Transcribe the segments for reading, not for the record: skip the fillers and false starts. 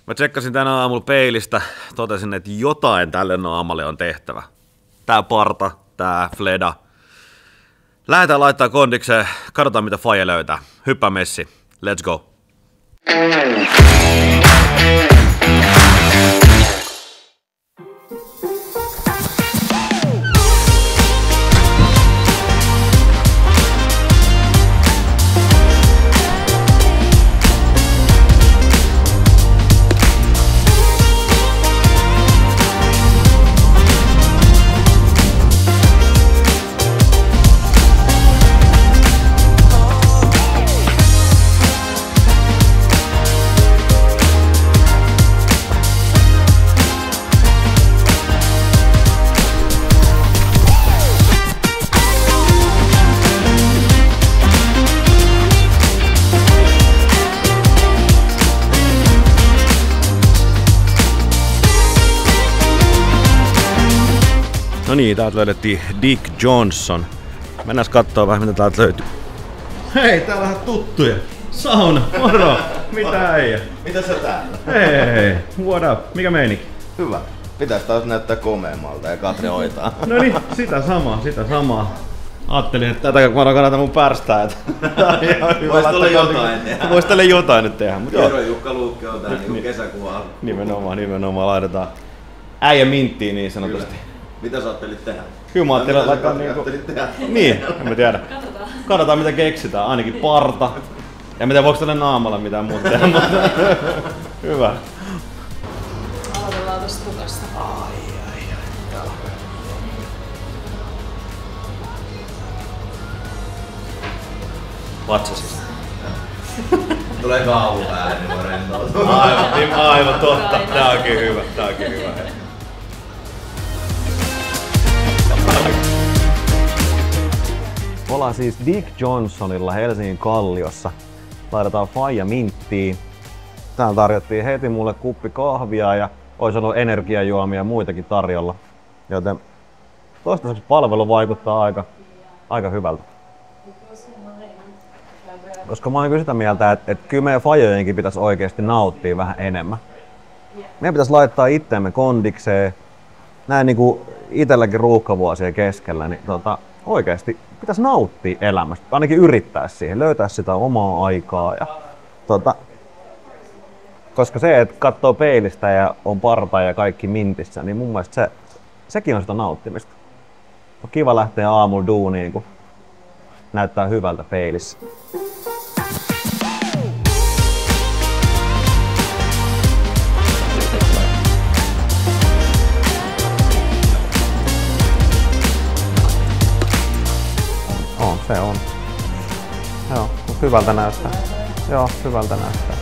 Mä tsekkasin tänä aamulla peilistä, totesin, että jotain tälle naamalle on tehtävä. Tää parta, tää fleda. Lähdetään laittaa kondikseen, katsotaan mitä faija löytää. Hyppää messi, let's go! No niin, täältä löydettiin Dick Johnson. Mennään kattoo vähän mitä täältä löytyy. Hei, täällä on vähän tuttuja. Sauna, moro! Mitä äijä? Mitä sä täällä? Hei, what up? Mikä meininki? Hyvä. Pitäis taas näyttää komeammalta ja Katri hoitaa. No niin, sitä samaa. Ajattelin, että tätä kun mä kannatan mun pärstää, että vois tälle jotain tehdä. Vois tälle jotain nyt tehdä. Jero Jukka Luukki on tää niinku kesäkuva. Nimenomaan laitetaan äijä minttiin niin sanotusti. Mitä sä ajattelit tehdä? Kyllä mä ajattelin laittaa niinku... Niin, en mä tiedä. Katsotaan mitä keksitään, ainakin parta. En mä tiedä voiko tälle naamalla mitään muuta tehdä, mutta... Hyvä. Aloitellaan tosta tukasta. Ai. Vatsasista. Tulee kaavu ääni, niin voi rentoutua. Aivan totta. Tää onkin hyvä. Ollaan siis Dick Johnsonilla Helsingin Kalliossa. Laitetaan faija minttiin. Täällä tarjottiin heti mulle kuppi kahvia ja olisi ollut energiajuomia ja muitakin tarjolla. Joten toistaiseksi palvelu vaikuttaa aika hyvältä. Koska mä oon kyllä sitä mieltä, että kyllä meidän fajojenkin pitäisi oikeasti nauttia vähän enemmän. Meidän pitäisi laittaa itseämme kondikseen. Näin niinku itselläkin ruuhkavuosien keskellä, niin oikeasti pitäisi nauttia elämästä. Ainakin yrittää siihen, löytää sitä omaa aikaa. Ja, koska se, että katsoo peilistä ja on parta ja kaikki mintissä, niin mun mielestä sekin on sitä nauttimista. On kiva lähteä aamulla duuniin, kun näyttää hyvältä peilissä. Se on. Joo, hyvältä näyttää. Joo, hyvältä näyttää.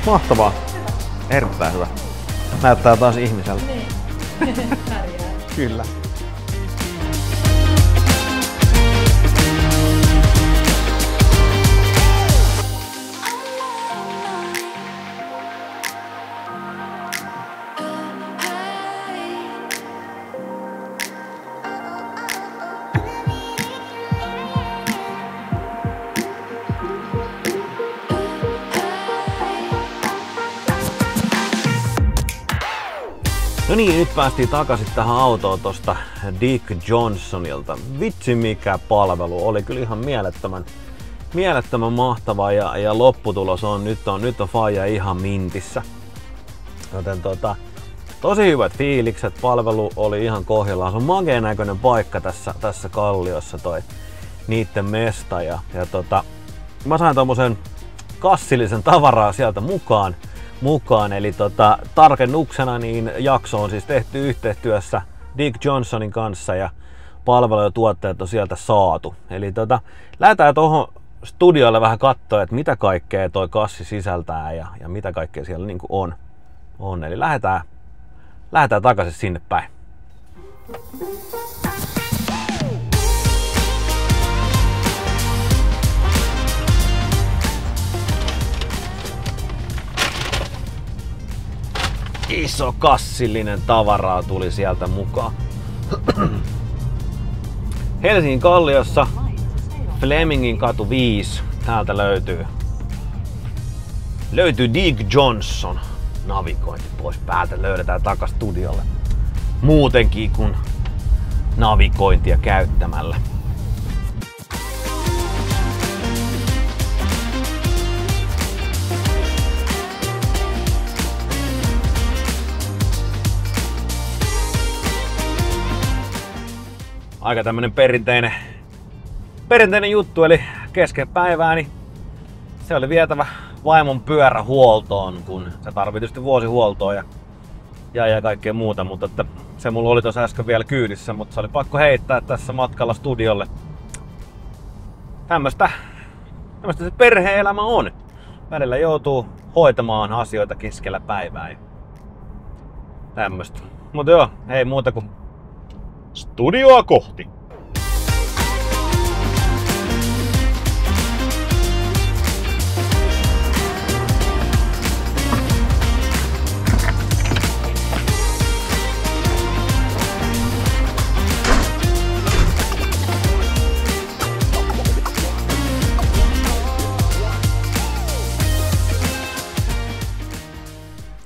Mahtavaa. Erittäin hyvä. Näyttää taas ihmiseltä. Niin. Pärjää. Kyllä. No niin, nyt päästiin takaisin tähän autoon tosta Dick Johnsonilta. Vitsi mikä palvelu, oli kyllä ihan mielettömän mahtava ja lopputulos on, nyt on faija ihan mintissä. Joten tosi hyvät fiilikset, palvelu oli ihan kohdillaan. Se on makeen näköinen paikka tässä Kalliossa toi niitten mesta ja mä sain tommosen kassillisen tavaraa sieltä mukaan. Eli tarkennuksena niin jakso on siis tehty yhteistyössä Dick Johnsonin kanssa ja palvelu ja tuotteet on sieltä saatu. Eli lähdetään tuohon studiolle vähän katsoa, että mitä kaikkea toi kassi sisältää ja mitä kaikkea siellä niin kuin on. Eli lähdetään takaisin sinne päin. Iso kassillinen tavaraa tuli sieltä mukaan. Helsingin Kalliossa, Flemingin katu 5. Täältä löytyy Dick Johnson. Navigointi pois päältä, löydetään takas studiolle. Muutenkin kuin navigointia käyttämällä. Aika tämmönen perinteinen juttu, eli kesken päivää niin se oli vietävä vaimon pyörä huoltoon, kun se tarvii tietysti vuosihuoltoa ja kaikkea muuta, mutta että se mulla oli tuossa äsken vielä kyydissä, mutta se oli pakko heittää tässä matkalla studiolle. Tämmöstä se perhe-elämä on. Välillä joutuu hoitamaan asioita keskellä päivää ja tämmöstä. Mutta joo, ei muuta kuin studioa kohti.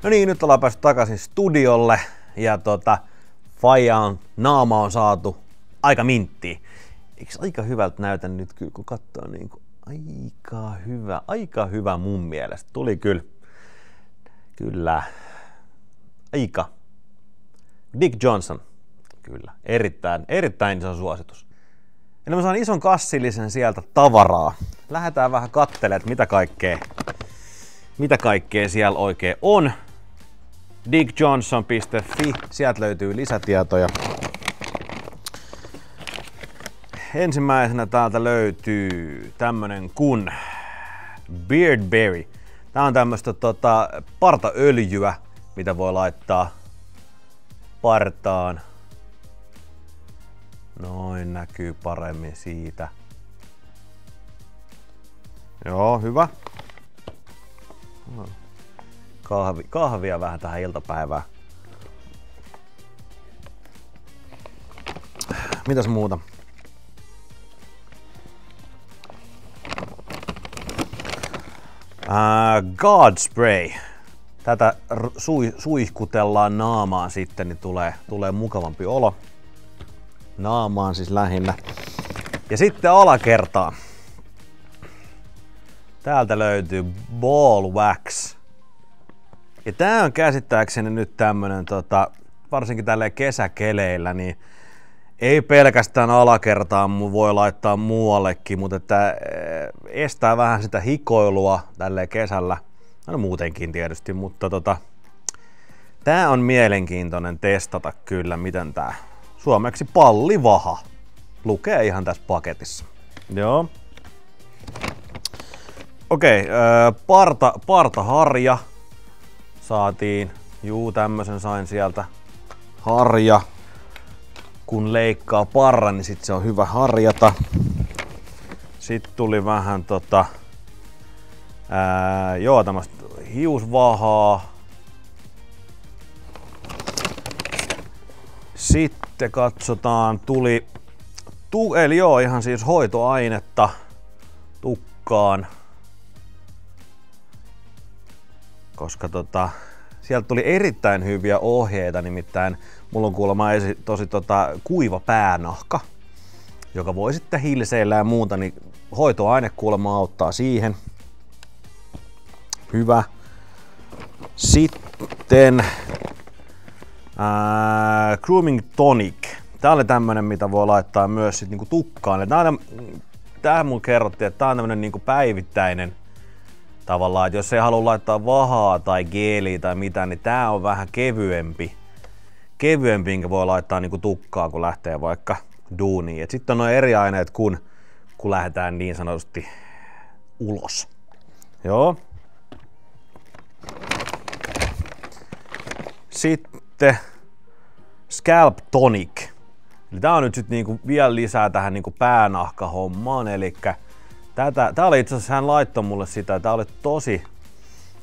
No niin, nyt ollaan päästy takaisin studiolle ja faijan naama on saatu aika minttiin. Eikö aika hyvältä näytä nyt kyllä, kun katsoo niin kuin aika hyvä mun mielestä. Tuli kyllä aika. Dick Johnson, kyllä, erittäin iso suositus. Eli mä saan ison kassillisen sieltä tavaraa. Lähdetään vähän katselemaan, että mitä kaikkea siellä oikein on. dickjohnson.fi, sieltä löytyy lisätietoja. Ensimmäisenä täältä löytyy tämmönen kuin Beardberry. Tää on tämmöstä partaöljyä, mitä voi laittaa partaan. Noin näkyy paremmin siitä. Joo, hyvä. Kahvia vähän tähän iltapäivään. Mitäs muuta? God Spray. Tätä suihkutellaan naamaan sitten, niin tulee mukavampi olo. Naamaan siis lähinnä. Ja sitten alakertaan. Täältä löytyy Ball Wax. Ja tää on käsittääkseni nyt tämmönen, varsinkin tälleen kesäkeleillä, niin ei pelkästään alakertaan voi laittaa muuallekin, mutta että estää vähän sitä hikoilua tälleen kesällä. No muutenkin tietysti, mutta tää on mielenkiintoinen testata kyllä, miten tää suomeksi pallivaha lukee ihan tässä paketissa. Joo. Okei, partaharja saatiin. Juu, tämmösen sain sieltä. Harja. Kun leikkaa parran, niin sit se on hyvä harjata. Sitten tuli vähän tämmöstä hiusvahaa. Sitten katsotaan, eli joo, ihan siis hoitoainetta tukkaan. Koska sieltä tuli erittäin hyviä ohjeita, nimittäin mulla on kuulemma tosi kuiva päänahka, joka voi sitten hilseillä ja muuta, niin hoitoaine kuulemma auttaa siihen. Hyvä. Sitten Grooming Tonic. Tää oli tämmönen, mitä voi laittaa myös sit niinku tukkaan. Tää mulle kerrottiin, että tää on tämmönen niinku päivittäinen tavallaan, että jos ei halua laittaa vahaa tai geeliä tai mitään, niin tää on vähän kevyempi, minkä voi laittaa niinku tukkaan, kun lähtee vaikka duuniin. Sitten on nuo eri aineet, kun lähdetään niin sanotusti ulos. Joo. Sitten Scalp Tonic. Eli tää on nyt sit niinku vielä lisää tähän niinku päänahkahommaan. Elikkä tää oli itse asiassa, hän laittoi mulle sitä. Tää oli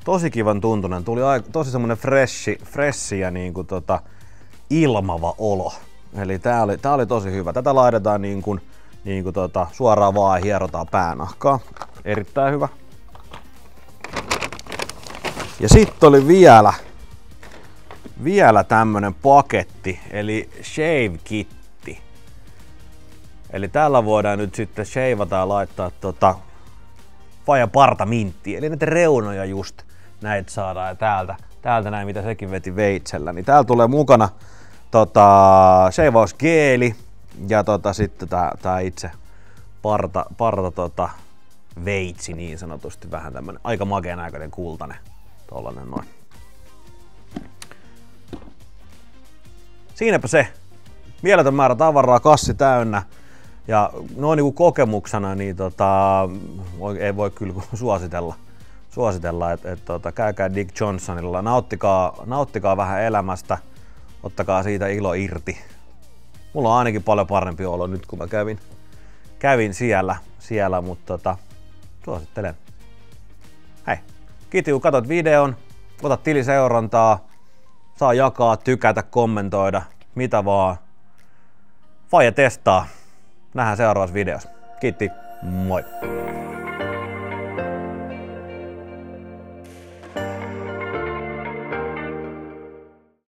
tosi kivan tuntunen. Tuli tosi semmonen freshi ja niinku ilmava olo. Eli tää oli tosi hyvä. Tätä laitetaan suoraan vaan ja hierotaan päänahkaa. Erittäin hyvä. Ja sitten oli vielä tämmönen paketti, eli shave kitti. Eli tällä voidaan nyt sitten shaveata ja laittaa vaajan partaminttiä. Eli näitä reunoja just näitä saadaan ja täältä näin mitä sekin veti veitsellä. Niin täällä tulee mukana shaveausgeeli ja sitten tää itse parta veitsi niin sanotusti, vähän tämmönen aika makea näköinen kultainen tollanen noin. Siinäpä se. Mieletön määrä tavaraa, kassi täynnä. Ja noin niinku kokemuksena niin ei voi kyllä suositella, että käykää Dick Johnsonilla, nauttikaa vähän elämästä, ottakaa siitä ilo irti. Mulla on ainakin paljon parempi olo nyt kun mä kävin siellä mutta suosittelen. Hei, kiitos kun katsoit videon, ota tiliseurantaa, saa jakaa, tykätä, kommentoida, mitä vaan. Faija testaa. Nähdään seuraavassa videossa. Kiitti, moi!